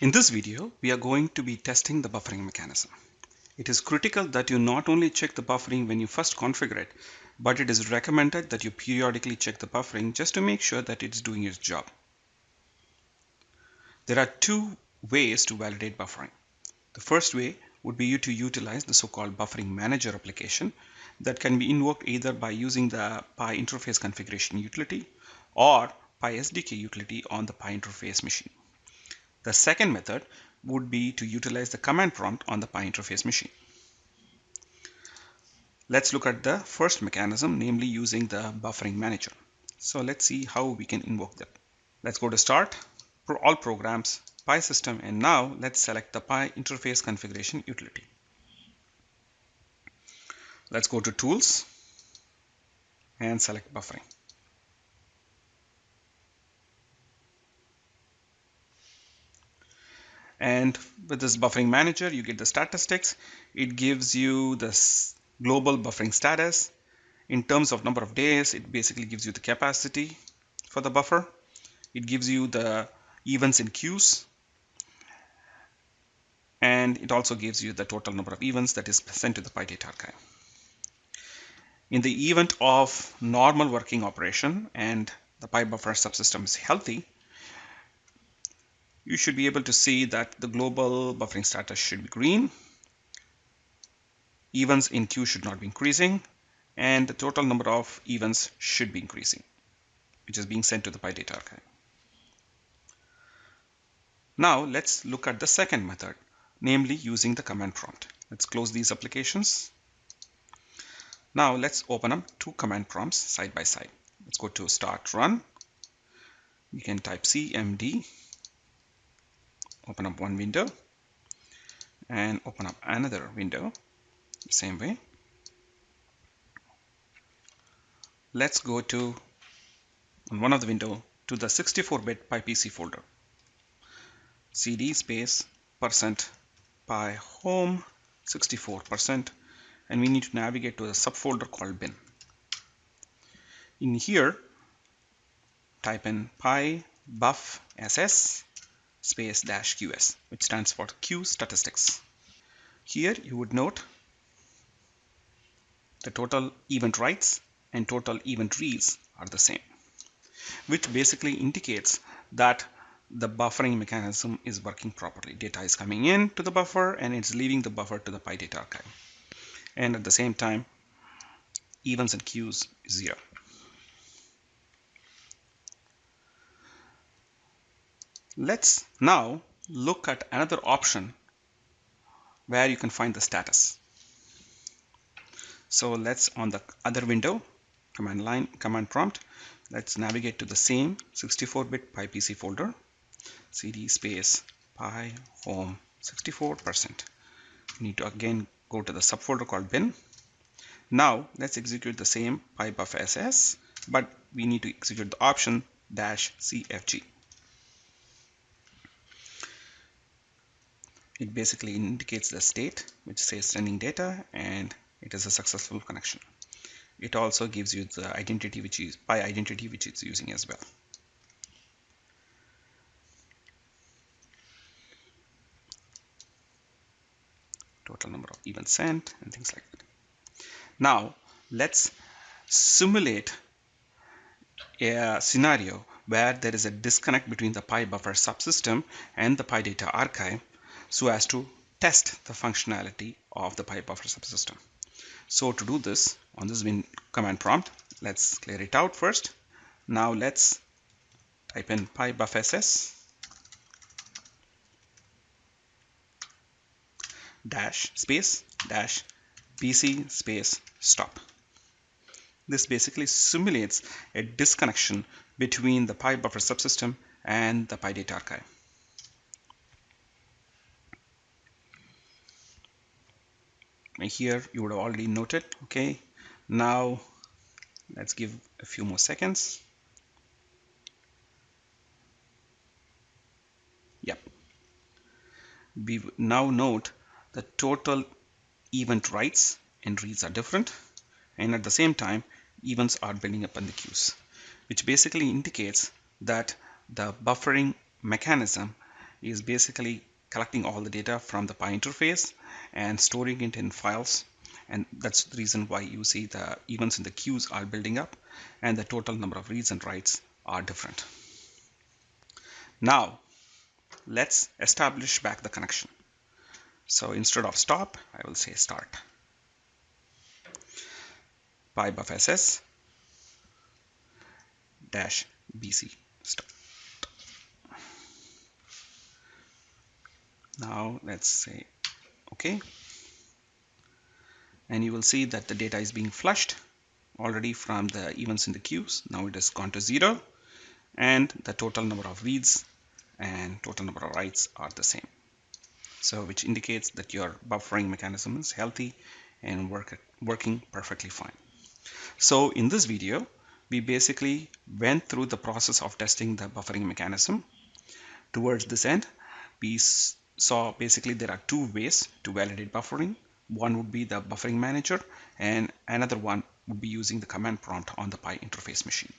In this video, we are going to be testing the buffering mechanism. It is critical that you not only check the buffering when you first configure it, but it is recommended that you periodically check the buffering just to make sure that it is doing its job. There are two ways to validate buffering. The first way would be to utilize the so-called buffering manager application that can be invoked either by using the Pi interface configuration utility or Pi SDK utility on the Pi interface machine. The second method would be to utilize the command prompt on the Pi interface machine. Let's look at the first mechanism, namely using the buffering manager. So let's see how we can invoke that. Let's go to Start, All Programs, Pi System, and now let's select the Pi interface configuration utility. Let's go to Tools and select Buffering. And with this buffering manager, you get the statistics. It gives you this global buffering status. In terms of number of days, it basically gives you the capacity for the buffer. It gives you the events in queues. And it also gives you the total number of events that is sent to the Pi data archive. In the event of normal working operation and the Pi buffer subsystem is healthy, you should be able to see that the global buffering status should be green, events in queue should not be increasing, and the total number of events should be increasing, which is being sent to the Pi data archive. Now let's look at the second method, namely using the command prompt. Let's close these applications. Now let's open up two command prompts side by side. Let's go to Start Run. You can type CMD, open up one window, and open up another window the same way. Let's go to, on one of the window, to the 64-bit PyPC folder. CD space %pi home 64%, and we need to navigate to a subfolder called bin. In here, type in pi buff ss space -qs, which stands for Q statistics. Here you would note the total event writes and total event reads are the same, which basically indicates that the buffering mechanism is working properly. Data is coming in to the buffer and it's leaving the buffer to the Pi data archive. And at the same time, events and queues is 0. Let's now look at another option where you can find the status. So let's, on the other window, command prompt, let's navigate to the same 64-bit PyPC folder, cd space pi home 64%. We need to again go to the subfolder called bin. Now let's execute the same pi buff ss, but we need to execute the option -cfg. It basically indicates the state, which says sending data, and it is a successful connection. It also gives you the identity, which is Pi identity, which it's using as well. Total number of events sent and things like that. Now let's simulate a scenario where there is a disconnect between the Pi buffer subsystem and the Pi data archive, so as to test the functionality of the Pi buffer subsystem. So to do this, on this command prompt, let's clear it out first. Now let's type in pi buff ss -bc space stop. This basically simulates a disconnection between the Pi buffer subsystem and the Pi data archive. Here you would have already noted. Okay, now let's give a few more seconds. Yep, we now note the total event writes and reads are different, and at the same time events are building up in the queues, which basically indicates that the buffering mechanism is basically collecting all the data from the Pi interface and storing it in files, and that's the reason why you see the events in the queues are building up and the total number of reads and writes are different. Now let's establish back the connection. So instead of stop, I will say start. PyBuffSS -bc start. Now let's say OK, and you will see that the data is being flushed already from the events in the queues. Now it has gone to 0, and the total number of reads and total number of writes are the same. So which indicates that your buffering mechanism is healthy and working perfectly fine. So in this video, we basically went through the process of testing the buffering mechanism. Towards this end, we saw basically there are two ways to validate buffering. One would be the buffering manager, and another one would be using the command prompt on the Pi interface machine.